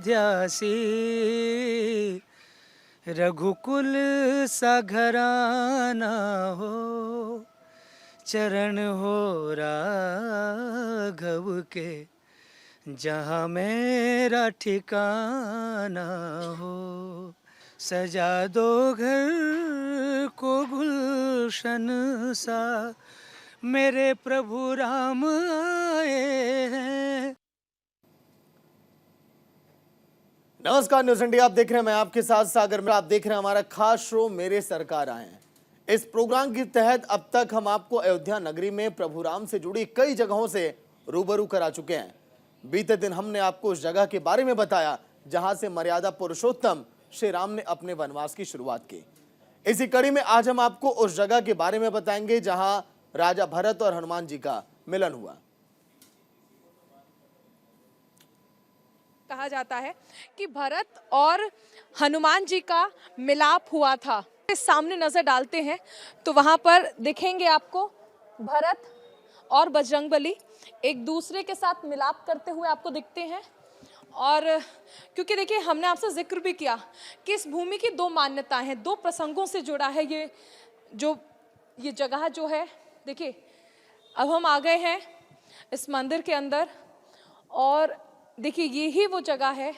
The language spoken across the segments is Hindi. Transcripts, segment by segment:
अयोध्या सी, रघुकुल सा घराना हो, चरण हो राघव के, जहाँ मेरा ठिकाना हो। सजा दो घर को गुलशन सा, मेरे प्रभु राम आए हैं। नमस्कार, न्यूज़ इंडिया आप देख रहे हैं। मैं आपके साथ सागर में। आप देख रहे हैं हमारा खास शो मेरे सरकार आए हैं। इस प्रोग्राम के तहत अब तक हम आपको अयोध्या नगरी में प्रभु राम से जुड़ी कई जगहों से रूबरू करा चुके हैं। बीते दिन हमने आपको उस जगह के बारे में बताया जहां से मर्यादा पुरुषोत्तम श्री राम ने अपने वनवास की शुरुआत की। इसी कड़ी में आज हम आपको उस जगह के बारे में बताएंगे जहां राजा भरत और हनुमान जी का मिलन हुआ। कहा जाता है कि भरत और हनुमान जी का मिलाप हुआ था। इस सामने नजर डालते हैं तो वहां पर दिखेंगे आपको भरत और बजरंगबली एक दूसरे के साथ मिलाप करते हुए आपको दिखते हैं। और क्योंकि देखिए हमने आपसे जिक्र भी किया कि इस भूमि की दो मान्यताएं हैं, दो प्रसंगों से जुड़ा है ये जगह जो है। देखिए अब हम आ गए हैं इस मंदिर के अंदर और देखिए ये ही वो जगह है।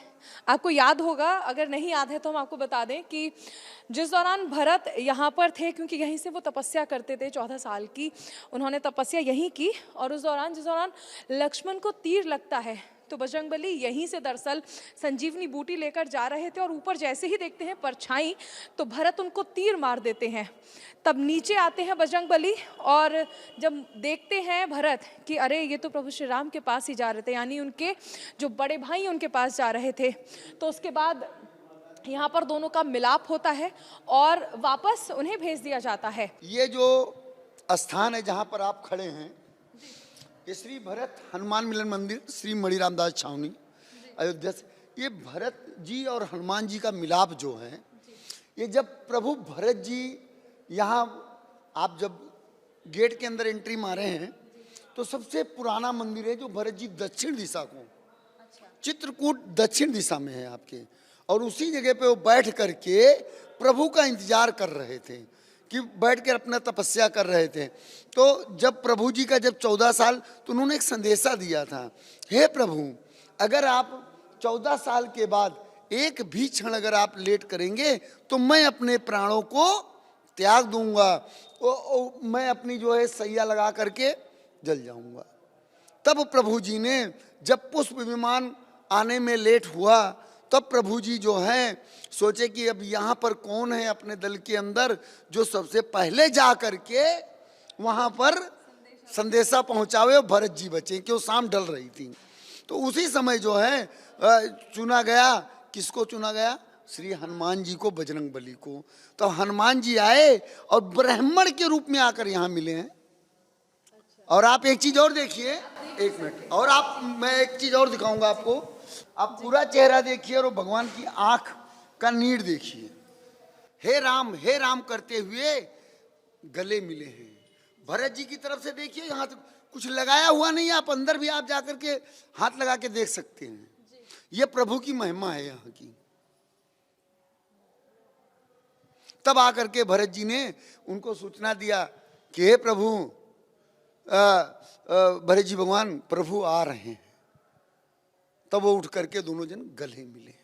आपको याद होगा, अगर नहीं याद है तो हम आपको बता दें कि जिस दौरान भरत यहाँ पर थे, क्योंकि यहीं से वो तपस्या करते थे, 14 साल की उन्होंने तपस्या यहीं की। और उस दौरान जिस दौरान लक्ष्मण को तीर लगता है तो बजरंगबली यहीं से दरअसल संजीवनी बूटी लेकर जा रहे थे और ऊपर जैसे ही देखते हैं परछाई तो भरत उनको तीर मार देते हैं। तब नीचे आते हैं बजरंगबली और जब देखते हैं भरत कि अरे ये तो प्रभु श्री राम के पास ही जा रहे थे, यानी उनके जो बड़े भाई उनके पास जा रहे थे, तो उसके बाद यहाँ पर दोनों का मिलाप होता है और वापस उन्हें भेज दिया जाता है। ये जो स्थान है जहाँ पर आप खड़े हैं, ये श्री भरत हनुमान मिलन मंदिर, श्री मणि रामदास छावनी अयोध्या से। ये भरत जी और हनुमान जी का मिलाप जो है, ये जब प्रभु भरत जी यहाँ आप जब गेट के अंदर एंट्री मारे हैं तो सबसे पुराना मंदिर है जो भरत जी दक्षिण दिशा को, चित्रकूट दक्षिण दिशा में है आपके, और उसी जगह पे वो बैठ करके प्रभु का इंतजार कर रहे थे कि बैठ कर अपना तपस्या कर रहे थे। तो जब प्रभु जी का जब 14 साल तो उन्होंने एक संदेशा दिया था, हे प्रभु अगर आप 14 साल के बाद एक भी क्षण अगर आप लेट करेंगे तो मैं अपने प्राणों को त्याग दूंगा, मैं अपनी जो है सैया लगा करके जल जाऊंगा। तब प्रभु जी ने जब पुष्प विमान आने में लेट हुआ तब प्रभु जी जो हैं सोचे कि अब यहाँ पर कौन है अपने दल के अंदर जो सबसे पहले जा करके वहाँ पर संदेशा पहुँचावे। भरत जी बचे कि वो शाम ढल रही थी, तो उसी समय जो है चुना गया। किसको चुना गया? श्री हनुमान जी को, बजरंगबली को। तो हनुमान जी आए और ब्राह्मण के रूप में आकर यहाँ मिले हैं। और आप एक चीज और देखिए, एक मिनट और मैं एक चीज और दिखाऊंगा आपको। आप पूरा चेहरा देखिए और वो भगवान की आंख का नीड़ देखिए। हे राम करते हुए गले मिले हैं। भरत जी की तरफ से देखिए, यहाँ तो कुछ लगाया हुआ नहीं है, आप अंदर भी आप जाकर के हाथ लगा के देख सकते हैं। ये प्रभु की महिमा है यहाँ की। तब आकर के भरत जी ने उनको सूचना दिया कि हे प्रभु, भरत जी भगवान प्रभु आ रहे हैं। तब वो उठ करके दोनों जन गले मिले।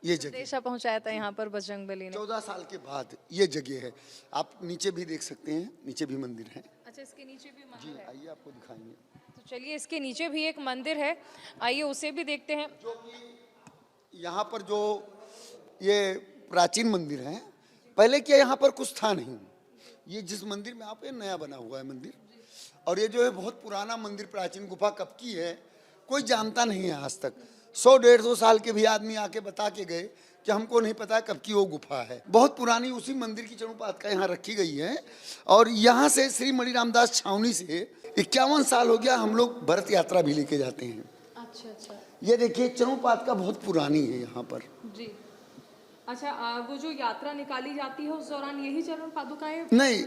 ये जगह संदेशा पहुंचाया था यहाँ पर बजरंगबली ने 14 साल के बाद। ये जगह है, आप नीचे भी देख सकते हैं, नीचे भी मंदिर है। अच्छा, इसके नीचे भी मंदिर है। आइए आपको दिखाएंगे। तो चलिए इसके नीचे भी एक मंदिर है, आइए उसे भी देखते हैं। जो कि यहाँ पर जो ये प्राचीन मंदिर है, पहले क्या यहाँ पर कुछ था नहीं। ये जिस मंदिर में आप, ये नया बना हुआ है मंदिर, और ये जो है बहुत पुराना मंदिर, प्राचीन गुफा कब की है कोई जानता नहीं है आज तक। 100-150 साल के भी आदमी आके बता के गए कि हमको नहीं पता कब की वो गुफा है। बहुत पुरानी उसी मंदिर की चरणोपात का यहाँ रखी गई है। और यहाँ से श्री मणि रामदास छावनी से 51 साल हो गया हम लोग भरत यात्रा भी लेके जाते हैं। अच्छा। ये देखिए चरणोपात का बहुत पुरानी है यहाँ पर जी। अच्छा, वो जो यात्रा निकाली जाती है उस दौरान यही चरण पादुकाएं नहीं।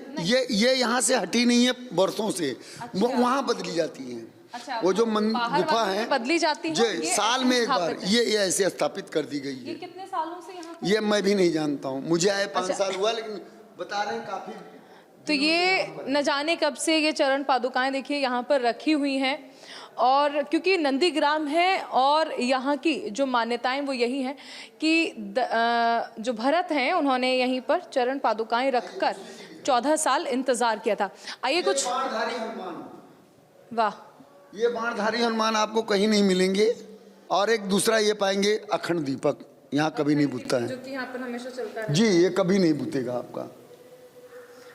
ये यहाँ से हटी नहीं है वर्षों से। अच्छा। वहाँ बदली जाती है। अच्छा, वो जो बाहर गुफा वाली है में बदली जाती है, जी, ये साल ऐसे में एक बार स्थापित है। ये ऐसे स्थापित कर दी गई ये है। कितने सालों से यहाँ पे? ये मैं भी नहीं जानता हूँ, मुझे आए 5 साल हुआ, लेकिन बता रहे हैं काफी। तो ये न जाने कब से ये चरण पादुकाएं देखिए यहाँ पर रखी हुई हैं, और क्योंकि नंदीग्राम है और यहाँ की जो मान्यताएं वो यही हैं कि जो भरत हैं उन्होंने यहीं पर चरण पादुकाएं रखकर 14 साल इंतजार किया था। आइए कुछ, बाणधारी हनुमान, वाह, ये बाणधारी हनुमान आपको कहीं नहीं मिलेंगे। और एक दूसरा ये पाएंगे अखंड दीपक, यहाँ कभी नहीं बुझता है जो कि यहाँ पर हमेशा चलता है जी, ये कभी नहीं बुझेगा आपका।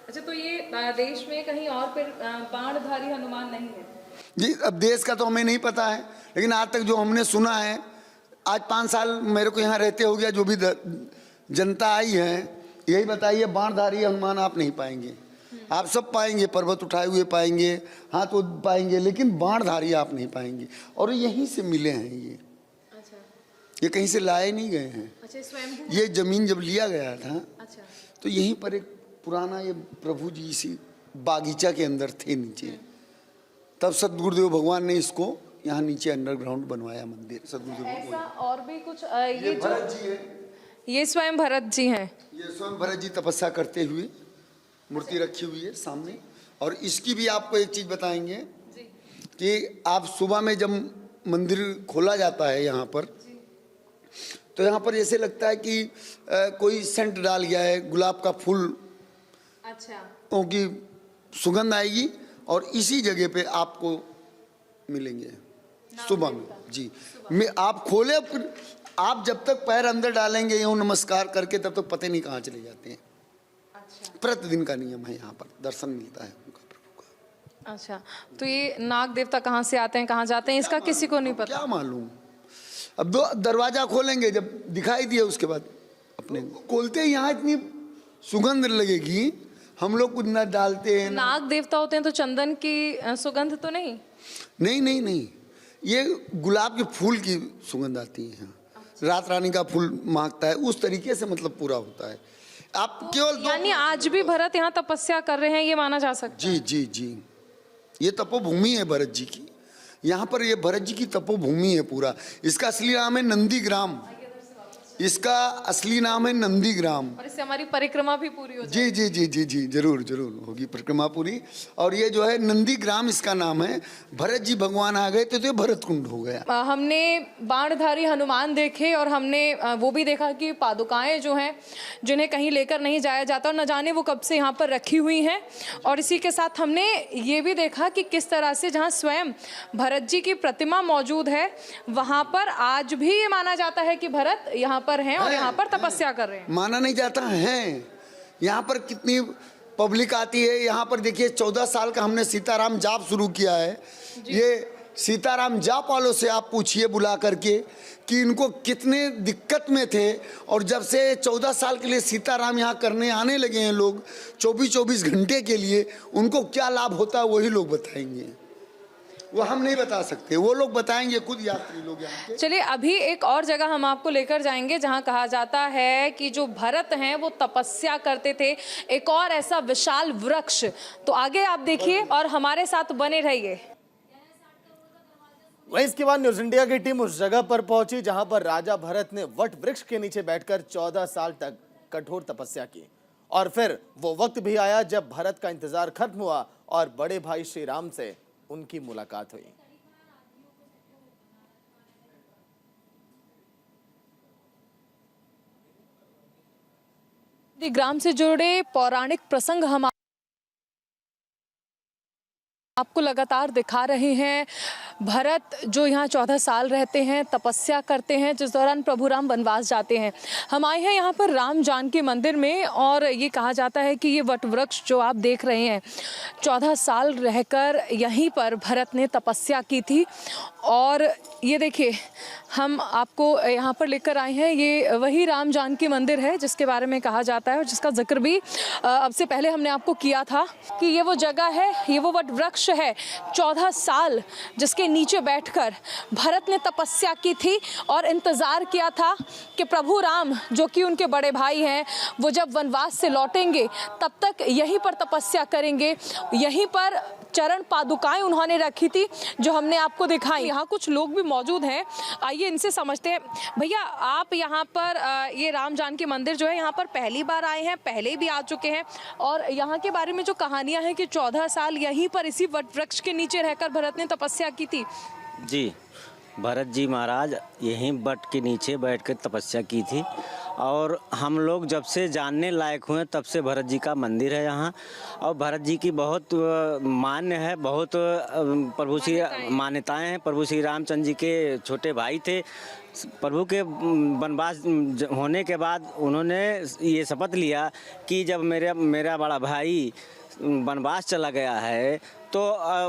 अच्छा, तो ये देश में कहीं और फिर बाणधारी हनुमान नहीं है जी? अब देश का तो हमें नहीं पता है, लेकिन आज तक जो हमने सुना है, आज 5 साल मेरे को यहाँ रहते हो गया, जो भी जनता आई है यही बताइए, बाणधारी हनुमान आप नहीं पाएंगे। आप सब पाएंगे, पर्वत उठाए हुए पाएंगे, हाथ पाएंगे, लेकिन बाणधारी आप नहीं पाएंगे। और यहीं से मिले हैं ये। अच्छा, ये कहीं से लाए नहीं गए हैं। अच्छा, स्वयं ये जमीन जब लिया गया था अच्छा, तो यहीं पर एक पुराना ये प्रभु जी इसी बागीचा के अंदर थे नीचे, तब सदगुरुदेव भगवान ने इसको यहाँ नीचे अंडरग्राउंड बनवाया मंदिर। सदगुरुदेव ऐसा और भी कुछ ये जो भरत जी है, ये स्वयं भरत जी हैं। ये स्वयं भरत जी तपस्या करते हुए मूर्ति रखी हुई है सामने। और इसकी भी आपको एक चीज बताएंगे कि आप सुबह में जब मंदिर खोला जाता है यहाँ पर, तो यहाँ पर ऐसे लगता है कि कोई सेंट डाल गया है, गुलाब का फूल, अच्छा, क्योंकि सुगंध आएगी और इसी जगह पे आपको मिलेंगे सुबह में जी। मैं आप खोले, फिर आप जब तक पैर अंदर डालेंगे यूँ नमस्कार करके, तब तक पता नहीं कहाँ चले जाते हैं। अच्छा, प्रतिदिन का नियम है, यहाँ पर दर्शन मिलता है उनका प्रभु का। अच्छा, तो ये नाग देवता कहाँ से आते हैं, कहाँ जाते हैं, इसका किसी को नहीं पता। क्या मालूम। अब दरवाजा खोलेंगे, जब दिखाई दिया उसके बाद अपने खोलते ही यहाँ इतनी सुगंध लगेगी, हम लोग कुछ न डालते हैं। नाग देवता होते हैं तो चंदन की सुगंध तो नहीं? नहीं नहीं नहीं, ये गुलाब के फूल की सुगंध आती है। रात रानी का फूल महकता है, उस तरीके से मतलब पूरा होता है। आप केवल यानी आज भी भरत यहाँ तपस्या कर रहे हैं, ये माना जा सकता है? जी जी जी, ये तपोभूमि है भरत जी की। यहाँ पर ये भरत जी की तपोभूमि है पूरा। इसका असली नाम है नंदीग्राम, इसका असली नाम है नंदीग्राम। और इससे हमारी परिक्रमा भी पूरी हो जी जी जी जी जी, जरूर जरूर होगी परिक्रमा पूरी। और ये जो है नंदीग्राम इसका नाम है। भरत जी भगवान आ गए तो ये भरत कुंड हो गया। हमने बाणधारी हनुमान देखे और हमने वो भी देखा कि पादुकाएं जो हैं जिन्हें कहीं लेकर नहीं जाया जाता और न जाने वो कब से यहाँ पर रखी हुई हैं। और इसी के साथ हमने ये भी देखा कि किस तरह से जहाँ स्वयं भरत जी की प्रतिमा मौजूद है, वहाँ पर आज भी ये माना जाता है कि भरत यहाँ पर हैं और यहाँ पर तपस्या कर रहे हैं। माना नहीं जाता है। यहाँ पर कितनी पब्लिक आती है। यहाँ पर देखिए 14 साल का हमने सीताराम जाप शुरू किया है। ये सीताराम जाप वालों से आप पूछिए बुला करके कि इनको कितने दिक्कत में थे, और जब से 14 साल के लिए सीताराम यहाँ करने आने लगे हैं लोग 24-24 घंटे के लिए, उनको क्या लाभ होता है वही लोग बताएंगे। वो हम नहीं बता सकते, वो लोग बताएंगे खुद यात्री लोग यहाँ के। चलिए अभी एक और जगह हम आपको लेकर जाएंगे जहाँ कहा जाता है कि जो भरत हैं वो तपस्या करते थे, एक और ऐसा विशाल वृक्ष। तो आगे आप देखिए और हमारे साथ बने रहिए। वहीं इसके बाद न्यूज इंडिया की टीम उस जगह पर पहुंची जहां पर राजा भरत ने वट वृक्ष के नीचे बैठकर 14 साल तक कठोर तपस्या की। और फिर वो वक्त भी आया जब भरत का इंतजार खत्म हुआ और बड़े भाई श्री राम से उनकी मुलाकात हुई। ग्राम से जुड़े पौराणिक प्रसंग हम आपको लगातार दिखा रहे हैं। भरत जो यहाँ 14 साल रहते हैं, तपस्या करते हैं, जिस दौरान प्रभु राम वनवास जाते हैं। हम आए हैं यहाँ पर राम जानकी मंदिर में और ये कहा जाता है कि ये वट वृक्ष जो आप देख रहे हैं 14 साल रहकर यहीं पर भरत ने तपस्या की थी। और ये देखिए हम आपको यहाँ पर लेकर आए हैं, ये वही राम जानकी मंदिर है जिसके बारे में कहा जाता है और जिसका जिक्र भी अब से पहले हमने आपको किया था कि ये वो जगह है, ये वो वट वृक्ष है 14 साल जिसके नीचे बैठकर भरत ने तपस्या की थी और इंतज़ार किया था कि प्रभु राम जो कि उनके बड़े भाई हैं वो जब वनवास से लौटेंगे तब तक यहीं पर तपस्या करेंगे, यहीं पर चरण पादुकाएं उन्होंने रखी थी जो हमने आपको दिखाई। यहाँ कुछ लोग भी मौजूद हैं, आइए इनसे समझते हैं। भैया, आप यहाँ पर ये राम जानकी मंदिर जो है यहाँ पर पहली बार आए हैं, पहले भी आ चुके हैं, और यहाँ के बारे में जो कहानियाँ हैं कि 14 साल यहीं पर इसी वट वृक्ष के नीचे रहकर भरत ने तपस्या की थी। जी, भरत जी महाराज यहीं वट के नीचे बैठकर तपस्या की थी, और हम लोग जब से जानने लायक हुए तब से भरत जी का मंदिर है यहाँ। और भरत जी की बहुत मान्य है, बहुत प्रभु श्री मान्यताएं हैं। प्रभु श्री रामचंद्र जी के छोटे भाई थे। प्रभु के वनवास होने के बाद उन्होंने ये शपथ लिया कि जब मेरा बड़ा भाई वनवास चला गया है तो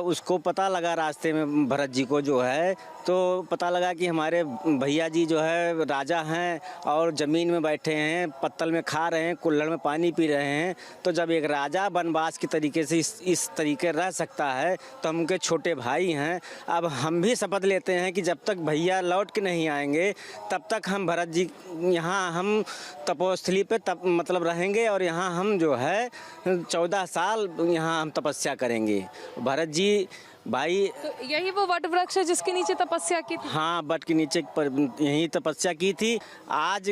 उसको पता लगा रास्ते में, भरत जी को जो है तो पता लगा कि हमारे भैया जी जो है राजा हैं और ज़मीन में बैठे हैं, पत्तल में खा रहे हैं, कुल्हड़ में पानी पी रहे हैं। तो जब एक राजा वनवास के तरीके से इस तरीके रह सकता है तो हम उनके छोटे भाई हैं। अब हम भी शपथ लेते हैं कि जब तक भैया लौट के नहीं आएंगे तब तक हम भरत जी यहाँ हम तपोस्थली पे मतलब रहेंगे, और यहाँ हम जो है 14 साल यहाँ हम तपस्या करेंगे। भरत जी भाई, तो यही वो वट वृक्ष है जिसके नीचे तपस्या की थी? हाँ, वट के नीचे पर यही तपस्या की थी। आज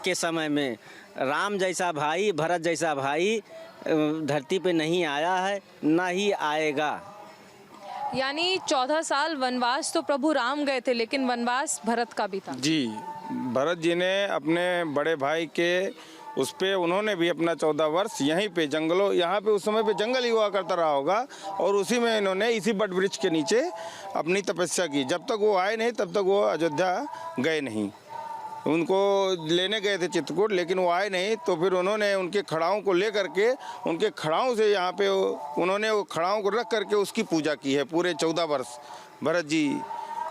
के समय में राम जैसा भाई, भरत जैसा भाई धरती पे नहीं आया है, ना ही आएगा। यानी 14 साल वनवास तो प्रभु राम गए थे, लेकिन वनवास भरत का भी था। जी, भरत जी ने अपने बड़े भाई के उस पे उन्होंने भी अपना 14 वर्ष यहीं पे जंगलों, यहाँ पे उस समय पे जंगल ही हुआ करता रहा होगा, और उसी में इन्होंने इसी वट वृक्ष के नीचे अपनी तपस्या की। जब तक वो आए नहीं तब तक वो अयोध्या गए नहीं। उनको लेने गए थे चित्रकूट, लेकिन वो आए नहीं। तो फिर उन्होंने उनके खड़ाओं को ले करके, उनके खड़ाओं से यहाँ पे उन्होंने वो खड़ाओं को रख करके उसकी पूजा की है पूरे 14 वर्ष भरत जी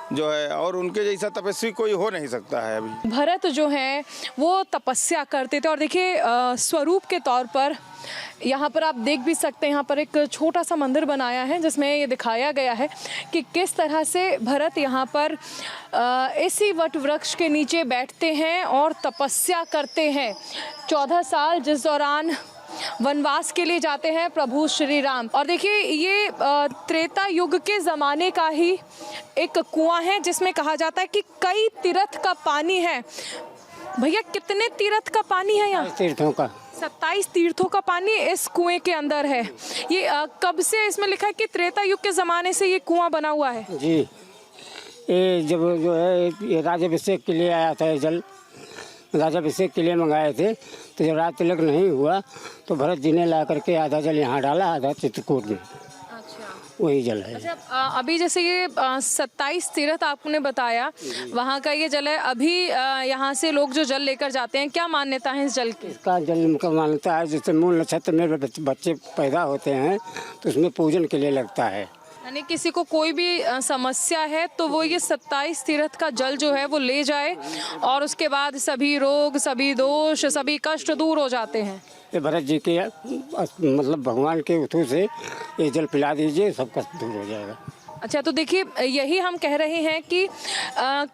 जो है, और उनके जैसा तपस्वी कोई हो नहीं सकता है अभी। भरत जो है वो तपस्या करते थे, और देखिए स्वरूप के तौर पर यहाँ पर आप देख भी सकते हैं, यहाँ पर एक छोटा सा मंदिर बनाया है जिसमें ये दिखाया गया है कि किस तरह से भरत यहाँ पर इसी वट वृक्ष के नीचे बैठते हैं और तपस्या करते हैं 14 साल, जिस दौरान वनवास के लिए जाते हैं प्रभु श्री राम। और देखिए ये त्रेता युग के ज़माने का ही एक कुआं है जिसमें कहा जाता है कि कई तीर्थ का पानी है। भैया, कितने तीर्थ का पानी है यहाँ? तीर्थों का 27 तीर्थों का पानी इस कुएं के अंदर है। ये कब से इसमें लिखा है कि त्रेता युग के ज़माने से ये कुआं बना हुआ है? जी, ये जब जो है ये राज्याभिषेक के लिए आया था, ये जल राज्याभिषेक के लिए मंगाए थे, तो जब राज तिलक नहीं हुआ तो भरत जी ने ला करके आधा जल यहाँ डाला, आधा चित्रकूट में। अच्छा, वही जल है। अच्छा, अभी जैसे ये 27 तीर्थ आपने बताया, वहाँ का ये जल है। अभी यहाँ से लोग जो जल लेकर जाते हैं, क्या मान्यता है इस जल की? इसका जल का मान्यता है जैसे मूल नक्षत्र में बच्चे पैदा होते हैं तो उसमें पूजन के लिए लगता है। यानी किसी को कोई भी समस्या है तो वो ये 27 तीर्थ का जल जो है वो ले जाए, और उसके बाद सभी रोग, सभी दोष, सभी कष्ट दूर हो जाते हैं। ये भरत जी के मतलब भगवान के उथू से ये जल पिला दीजिए, सब कष्ट दूर हो जाएगा। अच्छा, तो देखिए यही हम कह रहे हैं कि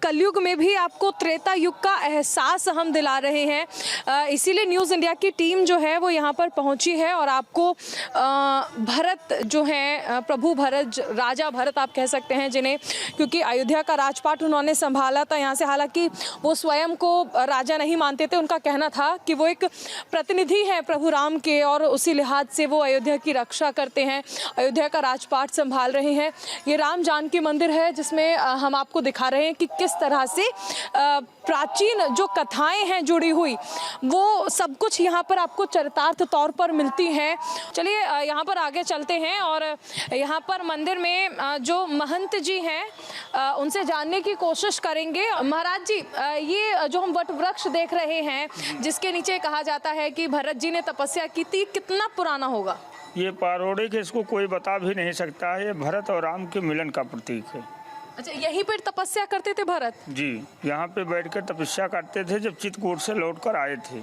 कलयुग में भी आपको त्रेता युग का एहसास हम दिला रहे हैं। इसीलिए न्यूज़ इंडिया की टीम जो है वो यहाँ पर पहुँची है, और आपको भरत जो हैं, प्रभु भरत, राजा भरत आप कह सकते हैं जिन्हें, क्योंकि अयोध्या का राजपाट उन्होंने संभाला था यहाँ से। हालांकि वो स्वयं को राजा नहीं मानते थे, उनका कहना था कि वो एक प्रतिनिधि हैं प्रभु राम के, और उसी लिहाज से वो अयोध्या की रक्षा करते हैं, अयोध्या का राजपाट संभाल रहे हैं। ये राम जानकी मंदिर है जिसमें हम आपको दिखा रहे हैं कि किस तरह से प्राचीन जो कथाएं हैं जुड़ी हुई, वो सब कुछ यहाँ पर आपको चरितार्थ तौर पर मिलती हैं। चलिए यहाँ पर आगे चलते हैं, और यहाँ पर मंदिर में जो महंत जी हैं उनसे जानने की कोशिश करेंगे। महाराज जी, ये जो हम वट वृक्ष देख रहे हैं जिसके नीचे कहा जाता है कि भरत जी ने तपस्या की थी, कितना पुराना होगा? ये पौराणिक, इसको कोई बता भी नहीं सकता है। ये भरत और राम के मिलन का प्रतीक है। अच्छा, यहीं पर तपस्या करते थे भरत? जी, यहाँ पे बैठकर तपस्या करते थे जब चित्रकूट से लौटकर आए थे।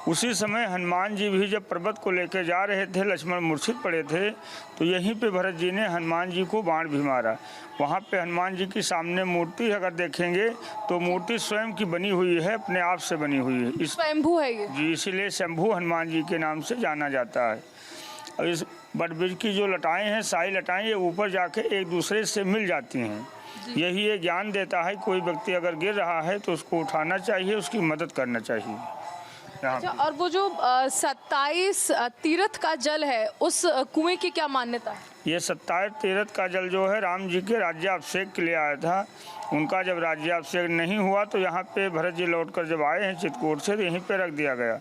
उसी समय हनुमान जी भी जब पर्वत को लेकर जा रहे थे, लक्ष्मण मूर्छित पड़े थे, तो यहीं पे भरत जी ने हनुमान जी को बाण भी मारा। वहाँ पे हनुमान जी की सामने मूर्ति अगर देखेंगे तो मूर्ति स्वयं की बनी हुई है, अपने आप से बनी हुई है। स्वयंभू है ये? जी, इसीलिए शंभू हनुमान जी के नाम से जाना जाता है। और इस बट ब्रिज की जो लटाएं हैं, सारी लटाएं, ये ऊपर जाके एक दूसरे से मिल जाती हैं। यही ये ज्ञान देता है कोई व्यक्ति अगर गिर रहा है तो उसको उठाना चाहिए, उसकी मदद करना चाहिए। अच्छा, और वो जो 27 तीर्थ का जल है, उस कुएं की क्या मान्यता है? ये 27 तीर्थ का जल जो है राम जी के राज्याभिषेक के लिए आया था। उनका जब राज्याभिषेक नहीं हुआ तो यहाँ पे भरत जी लौटकर जब आए हैं चित्रकूट से, तो यहीं पे रख दिया गया।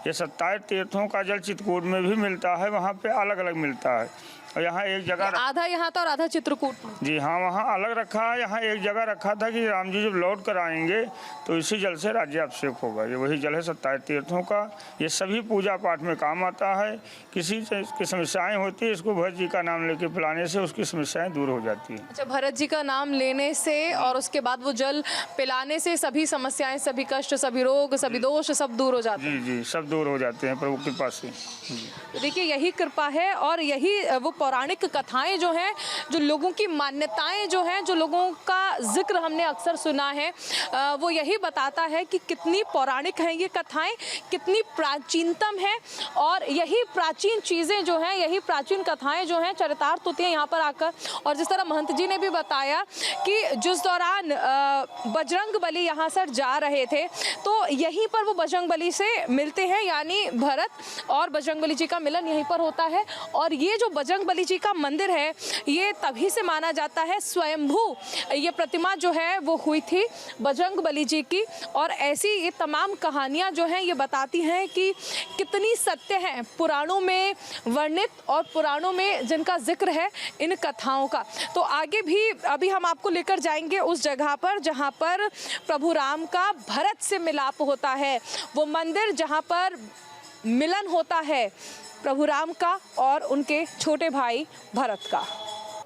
ये 27 तीर्थों का जल चित्रकूट में भी मिलता है, वहाँ पे अलग अलग मिलता है। और यहाँ एक जगह आधा यहाँ था और आधा चित्रकूट में। जी हाँ, वहाँ अलग रखा है। यहाँ एक जगह रखा था कि राम जी जब लौट कर आएंगे तो इसी जल से राज्याभिषेक होगा। ये वही जल है 27 तीर्थों का। ये सभी पूजा पाठ में काम आता है। किसी की समस्याएं होती है, इसको भरत जी का नाम लेके पिलाने से उसकी समस्याएं दूर हो जाती हैं। अच्छा, भरत जी का नाम लेने से और उसके बाद वो जल पिलाने से सभी समस्याएं, सभी कष्ट, सभी रोग, सभी दोष सब दूर हो जाते हैं। जी, सब दूर हो जाते हैं प्रभु कृपा से। देखिए, यही कृपा है और यही वो पौराणिक कथाएं जो हैं, जो लोगों की मान्यताएं जो हैं, जो लोगों का जिक्र हमने अक्सर सुना है, वो यही बताता है कि कितनी पौराणिक हैं ये कथाएं, कितनी प्राचीनतम है। और यही प्राचीन चीज़ें जो हैं, यही प्राचीन कथाएं जो हैं चरितार्थ होती हैं यहाँ पर आकर। और जिस तरह महंत जी ने भी बताया कि जिस दौरान बजरंग बली यहाँ से जा रहे थे तो यहीं पर वो बजरंग बली से मिलते हैं, यानी भरत और बजरंग बली जी का मिलन यहीं पर होता है। और ये जो बजरंग बली जी का मंदिर है, ये तभी से माना जाता है स्वयंभू ये प्रतिमा जो है वो हुई थी बजरंग बली जी की। और ऐसी ये तमाम कहानियाँ जो हैं ये बताती हैं कि कितनी सत्य हैं पुराणों में वर्णित और पुराणों में जिनका जिक्र है इन कथाओं का। तो आगे भी अभी हम आपको लेकर जाएंगे उस जगह पर जहाँ पर प्रभु राम का भरत से मिलाप होता है, वो मंदिर जहाँ पर मिलन होता है प्रभु राम का और उनके छोटे भाई भरत का।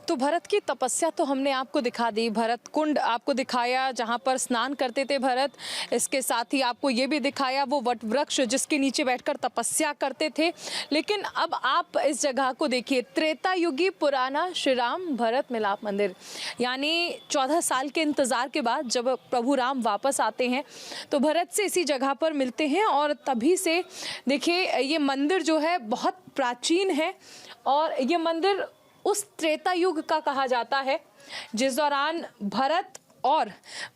तो भरत की तपस्या तो हमने आपको दिखा दी, भरत कुंड आपको दिखाया जहाँ पर स्नान करते थे भरत। इसके साथ ही आपको ये भी दिखाया वो वट वृक्ष जिसके नीचे बैठकर तपस्या करते थे। लेकिन अब आप इस जगह को देखिए, त्रेता युगी पुराना श्री राम भरत मिलाप मंदिर। यानी 14 साल के इंतज़ार के बाद जब प्रभु राम वापस आते हैं तो भरत से इसी जगह पर मिलते हैं। और तभी से देखिए ये मंदिर जो है बहुत प्राचीन है और ये मंदिर उस त्रेता युग का कहा जाता है जिस दौरान भरत और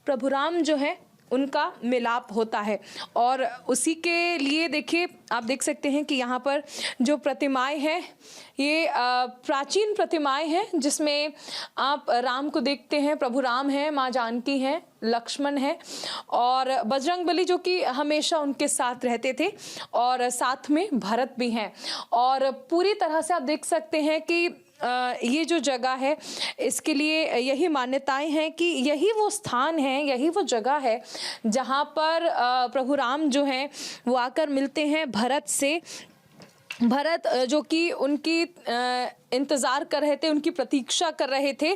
प्रभु राम जो है उनका मिलाप होता है। और उसी के लिए देखिए आप देख सकते हैं कि यहाँ पर जो प्रतिमाएं हैं ये प्राचीन प्रतिमाएं हैं जिसमें आप राम को देखते हैं, प्रभु राम हैं, माँ जानकी हैं, लक्ष्मण है और बजरंग बली जो कि हमेशा उनके साथ रहते थे और साथ में भरत भी हैं। और पूरी तरह से आप देख सकते हैं कि ये जो जगह है इसके लिए यही मान्यताएं हैं कि यही वो स्थान है, यही वो जगह है जहाँ पर प्रभु राम जो हैं वो आकर मिलते हैं भरत से। भरत जो कि उनकी इंतज़ार कर रहे थे, उनकी प्रतीक्षा कर रहे थे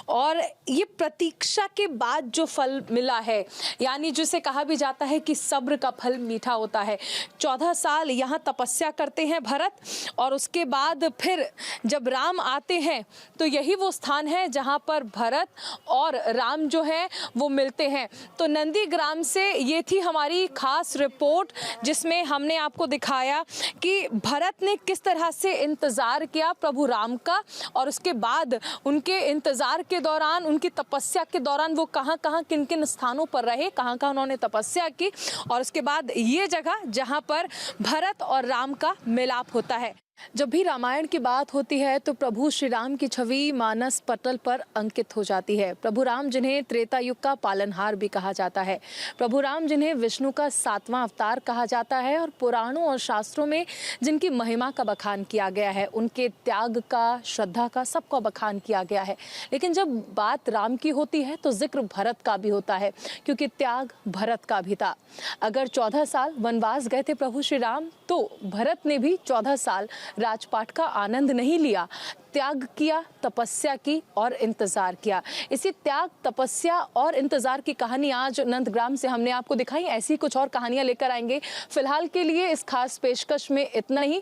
और ये प्रतीक्षा के बाद जो फल मिला है, यानी जिसे कहा भी जाता है कि सब्र का फल मीठा होता है। 14 साल यहाँ तपस्या करते हैं भरत और उसके बाद फिर जब राम आते हैं तो यही वो स्थान है जहाँ पर भरत और राम जो है वो मिलते हैं। तो नंदीग्राम से ये थी हमारी खास रिपोर्ट जिसमें हमने आपको दिखाया कि भरत ने किस तरह से इंतज़ार किया प्रभु राम का और उसके बाद उनके इंतजार के दौरान, उनकी तपस्या के दौरान वो कहाँ-कहाँ किन-किन स्थानों पर रहे, कहाँ-कहाँ उन्होंने तपस्या की और उसके बाद ये जगह जहाँ पर भरत और राम का मिलाप होता है। जब भी रामायण की बात होती है तो प्रभु श्री राम की छवि मानस पटल पर अंकित हो जाती है। प्रभु राम जिन्हें त्रेता युग का पालनहार भी कहा जाता है, प्रभु राम जिन्हें विष्णु का 7वां अवतार कहा जाता है और पुराणों और शास्त्रों में जिनकी महिमा का बखान किया गया है, उनके त्याग का, श्रद्धा का, सबका बखान किया गया है। लेकिन जब बात राम की होती है तो जिक्र भरत का भी होता है क्योंकि त्याग भरत का भी था। अगर 14 साल वनवास गए थे प्रभु श्री राम तो भरत ने भी 14 साल राजपाट का आनंद नहीं लिया, त्याग किया, तपस्या की और इंतजार किया। इसी त्याग, तपस्या और इंतजार की कहानी आज नंदग्राम से हमने आपको दिखाई। ऐसी कुछ और कहानियां लेकर आएंगे। फिलहाल के लिए इस खास पेशकश में इतना ही।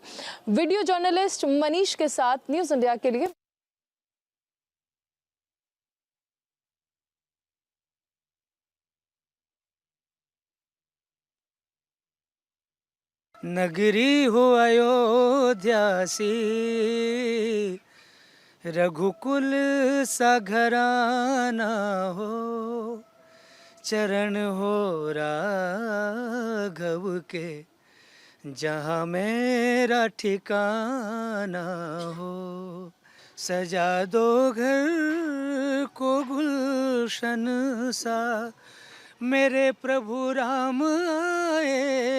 वीडियो जर्नलिस्ट मनीष के साथ न्यूज़ इंडिया के लिए। नगरी हो अयोध्या सी, रघुकुल सा घराना हो, चरण हो राघव के, जहाँ मेरा ठिकाना हो। सजा दो घर को गुलशन सा, मेरे प्रभु राम आए